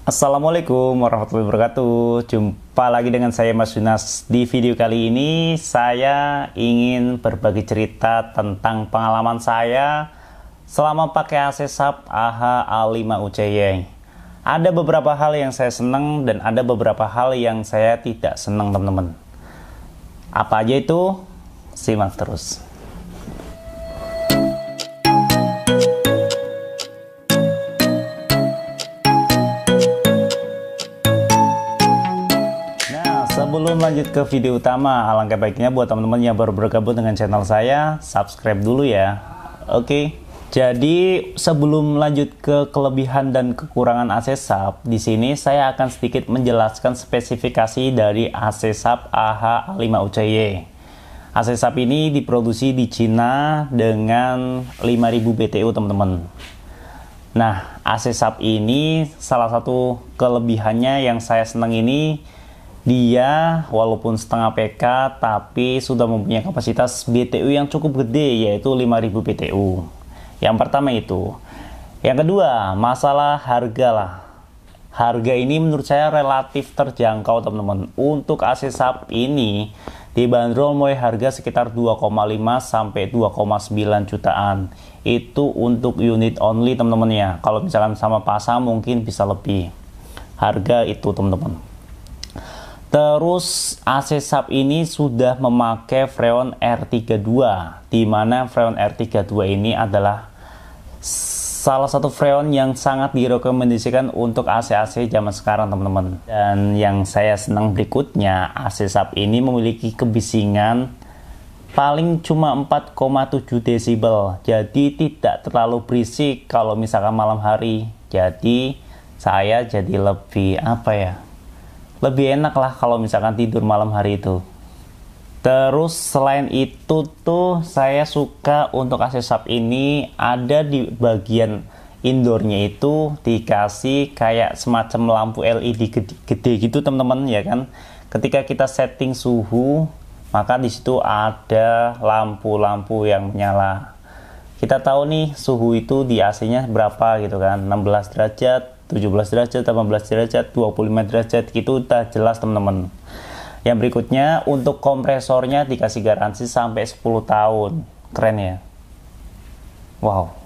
Assalamualaikum warahmatullahi wabarakatuh. Jumpa lagi dengan saya Mas Yunas. Di video kali ini saya ingin berbagi cerita tentang pengalaman saya selama pakai AC SAP AHA A5 UCY. Ada beberapa hal yang saya senang dan ada beberapa hal yang saya tidak senang, teman-teman. Apa aja itu? Simak terus. Sebelum lanjut ke video utama, alangkah baiknya buat teman-teman yang baru bergabung dengan channel saya, subscribe dulu ya. Oke. Jadi sebelum lanjut ke kelebihan dan kekurangan AC SAP, di sini saya akan sedikit menjelaskan spesifikasi dari AC SAP AHA A5 UCY. AC SAP ini diproduksi di Cina dengan 5000 BTU, teman-teman. Nah, AC SAP ini salah satu kelebihannya yang saya senang ini, dia walaupun setengah PK tapi sudah mempunyai kapasitas BTU yang cukup gede, yaitu 5000 BTU. Yang pertama itu. Yang kedua, masalah harga lah. Harga ini menurut saya relatif terjangkau, teman-teman. Untuk AC SAP ini dibanderol mulai harga sekitar 2,5 sampai 2,9 jutaan. Itu untuk unit only, teman-teman ya. Kalau misalkan sama pasang mungkin bisa lebih. Harga itu, teman-teman. Terus AC SAP ini sudah memakai freon R32, di mana freon R32 ini adalah salah satu freon yang sangat direkomendasikan untuk AC-AC zaman sekarang, teman-teman. Dan yang saya senang berikutnya, AC SAP ini memiliki kebisingan paling cuma 4,7 desibel, jadi tidak terlalu berisik kalau misalkan malam hari. Jadi saya jadi lebih lebih enak lah kalau misalkan tidur malam hari itu. Terus selain itu tuh saya suka untuk AC SAP ini ada di bagian indoornya itu dikasih kayak semacam lampu LED gede gitu, teman-teman ya kan. Ketika kita setting suhu, maka di situ ada lampu-lampu yang menyala. Kita tahu nih suhu itu di AC-nya berapa gitu kan, 16 derajat, 17 derajat, 18 derajat, 25 derajat gitu, udah jelas, teman-teman. Yang berikutnya, untuk kompresornya dikasih garansi sampai 10 tahun. Keren ya? Wow.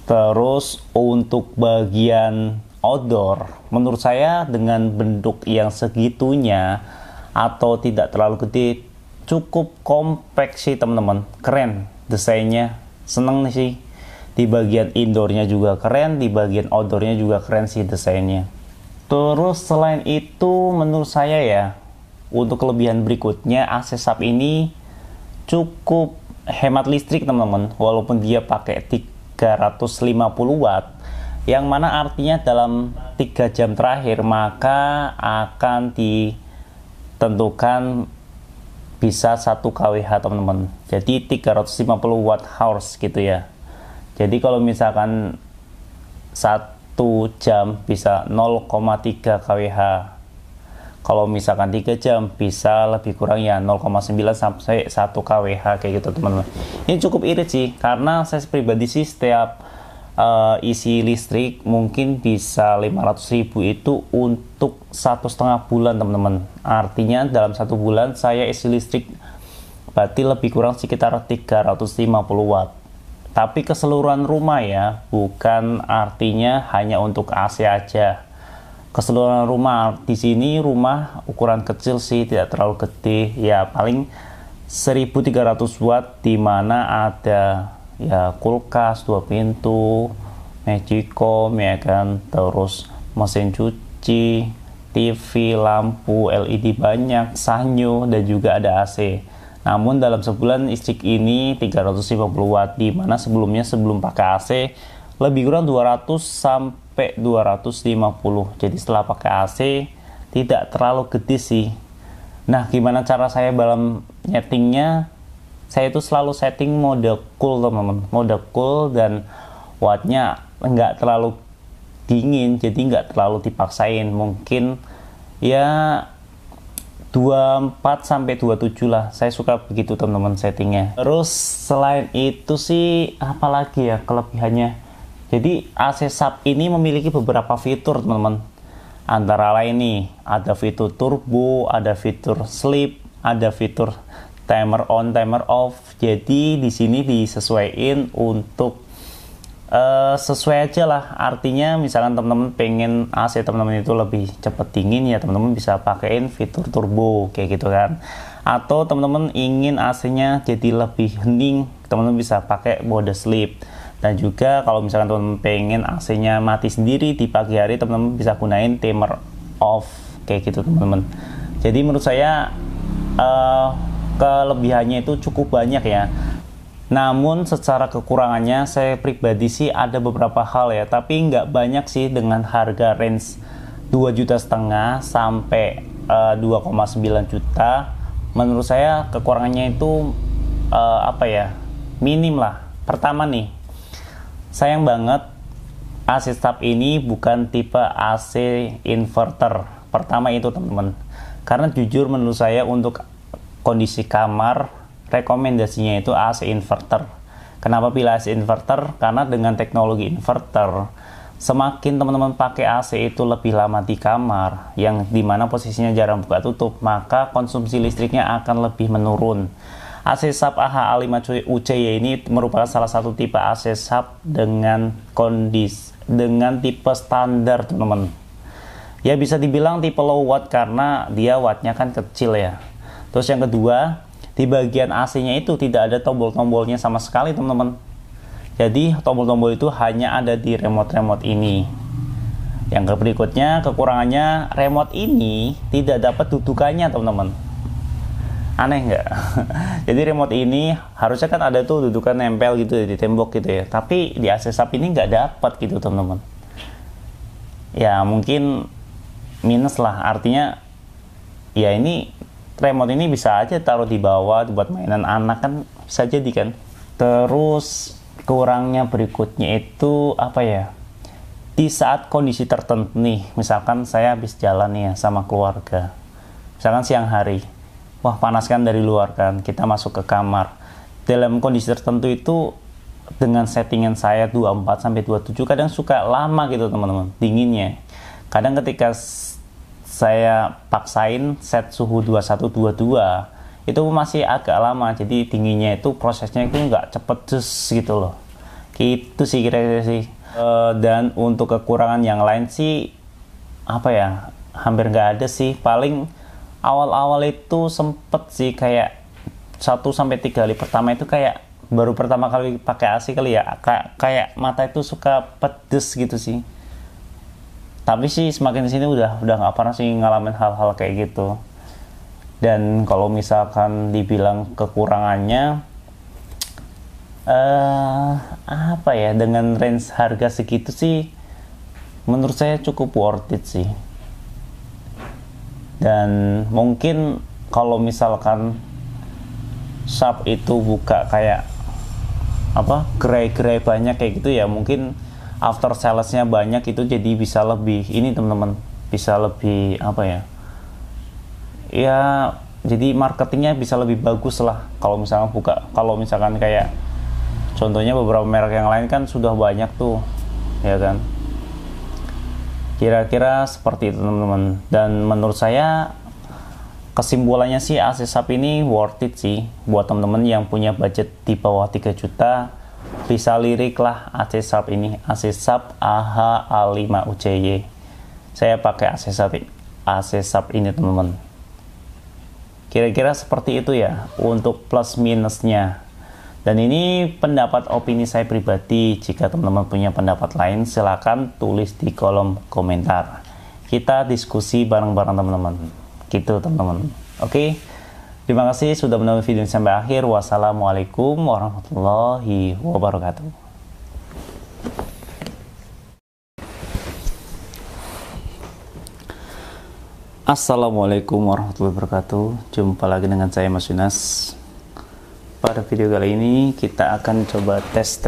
Terus untuk bagian outdoor, menurut saya dengan bentuk yang segitunya atau tidak terlalu gede, cukup kompak sih, teman-teman. Keren desainnya, seneng nih sih. Di bagian indoornya juga keren, di bagian outdoornya juga keren sih desainnya. Terus selain itu menurut saya ya, untuk kelebihan berikutnya, AC SAP ini cukup hemat listrik, teman-teman. Walaupun dia pakai 350 watt, yang mana artinya dalam 3 jam terakhir maka akan ditentukan bisa 1 kWh, teman-teman. Jadi 350 watt hours gitu ya. Jadi kalau misalkan 1 jam bisa 0,3 kWh. Kalau misalkan 3 jam bisa lebih kurang ya 0,9 sampai 1 kWh kayak gitu, teman-teman. Ini cukup irit sih, karena saya pribadi sih setiap isi listrik mungkin bisa 500.000 itu untuk 1,5 bulan, teman-teman. Artinya dalam 1 bulan saya isi listrik berarti lebih kurang sekitar 350 watt. Tapi keseluruhan rumah ya, bukan artinya hanya untuk AC aja. Keseluruhan rumah, di sini rumah ukuran kecil sih, tidak terlalu gede, ya paling 1300 watt, di mana ada ya kulkas 2 pintu, magicom ya kan, terus mesin cuci, TV, lampu LED banyak, sanyo, dan juga ada AC. Namun dalam sebulan listrik ini 350 watt, di mana sebelumnya sebelum pakai AC lebih kurang 200 sampai 250. Jadi setelah pakai AC tidak terlalu gede sih. Nah, gimana cara saya dalam nyetingnya? Saya itu selalu setting mode cool, teman-teman. Mode cool, dan wattnya nggak terlalu dingin, jadi nggak terlalu dipaksain. Mungkin ya 24 sampai 27 lah. Saya suka begitu, teman-teman, settingnya. Terus selain itu sih apalagi ya kelebihannya? Jadi AC sub ini memiliki beberapa fitur teman-teman. Antara lain nih, ada fitur turbo, ada fitur sleep, ada fitur timer on, timer off. Jadi di sini disesuaikan untuk sesuai aja lah. Artinya misalkan teman-teman pengen AC teman-teman itu lebih cepat dingin, ya teman-teman bisa pakaiin fitur turbo kayak gitu kan. Atau teman-teman ingin AC-nya jadi lebih hening, teman-teman bisa pakai mode sleep. Dan juga kalau misalkan teman-teman pengen AC-nya mati sendiri di pagi hari, teman-teman bisa gunain timer off kayak gitu teman-teman. Jadi menurut saya kelebihannya itu cukup banyak ya. Namun secara kekurangannya saya pribadi sih ada beberapa hal ya, tapi nggak banyak sih. Dengan harga range 2,5 juta sampai 2,9 juta, menurut saya kekurangannya itu minim lah. Pertama nih, sayang banget AC sub ini bukan tipe AC inverter. Pertama itu teman-teman, karena jujur menurut saya untuk kondisi kamar, rekomendasinya itu AC inverter. Kenapa pilih AC inverter? Karena dengan teknologi inverter, semakin teman-teman pakai AC itu lebih lama di kamar, yang dimana posisinya jarang buka tutup, maka konsumsi listriknya akan lebih menurun. AC sub AHA5 UCY ini merupakan salah satu tipe AC sub dengan tipe standar teman-teman. Ya bisa dibilang tipe low watt karena dia wattnya kan kecil ya. Terus yang kedua, di bagian AC-nya itu tidak ada tombol-tombolnya sama sekali teman-teman. Jadi tombol-tombol itu hanya ada di remote ini. Yang berikutnya, kekurangannya remote ini tidak dapat dudukannya teman-teman. Aneh nggak? Jadi remote ini harusnya kan ada tuh dudukan nempel gitu di tembok gitu ya. Tapi di AC sub ini nggak dapat gitu teman-teman. Ya mungkin minus lah. Artinya ya ini remote ini bisa aja taruh di bawah buat mainan anak kan bisa jadi kan. Terus kurangnya berikutnya itu apa ya? Di saat kondisi tertentu nih, misalkan saya habis jalan nih ya sama keluarga. Misalkan siang hari. Wah panas kan dari luar kan, kita masuk ke kamar. Dalam kondisi tertentu itu dengan settingan saya 24-27 kadang suka lama gitu teman-teman, dinginnya. Kadang ketika saya paksain set suhu 21-22 itu masih agak lama, jadi dinginnya itu prosesnya itu nggak cepet gitu loh. Gitu sih kira-kira sih. Dan untuk kekurangan yang lain sih apa ya, hampir nggak ada sih. Paling awal-awal itu sempet sih kayak 1-3 kali pertama itu kayak baru pertama kali pakai AC kali ya, kayak mata itu suka pedes gitu sih. Tapi sih semakin kesini udah nggak pernah sih ngalamin hal-hal kayak gitu. Dan kalau misalkan dibilang kekurangannya apa ya, dengan range harga segitu sih menurut saya cukup worth it sih. Dan mungkin kalau misalkan sub itu buka kayak apa gerai-gerai banyak kayak gitu ya, mungkin after salesnya banyak itu jadi bisa lebih ini teman-teman, bisa lebih apa ya, ya jadi marketingnya bisa lebih bagus lah kalau misalkan buka. Kalau misalkan kayak contohnya beberapa merek yang lain kan sudah banyak tuh ya kan. Kira-kira seperti itu teman-teman. Dan menurut saya kesimpulannya sih AC sub ini worth it sih buat teman-teman yang punya budget di bawah 3 juta. Bisa lirik lah AC sub ini, AC sub AHA5 UCY. Saya pakai AC sub ini teman-teman. Kira-kira seperti itu ya untuk plus minusnya. Dan ini pendapat opini saya pribadi. Jika teman-teman punya pendapat lain, silakan tulis di kolom komentar. Kita diskusi bareng-bareng teman-teman. Gitu teman-teman. Oke. Terima kasih sudah menonton video ini sampai akhir. Wassalamualaikum warahmatullahi wabarakatuh. Assalamualaikum warahmatullahi wabarakatuh. Jumpa lagi dengan saya Mas Yunas. Pada video kali ini kita akan coba tes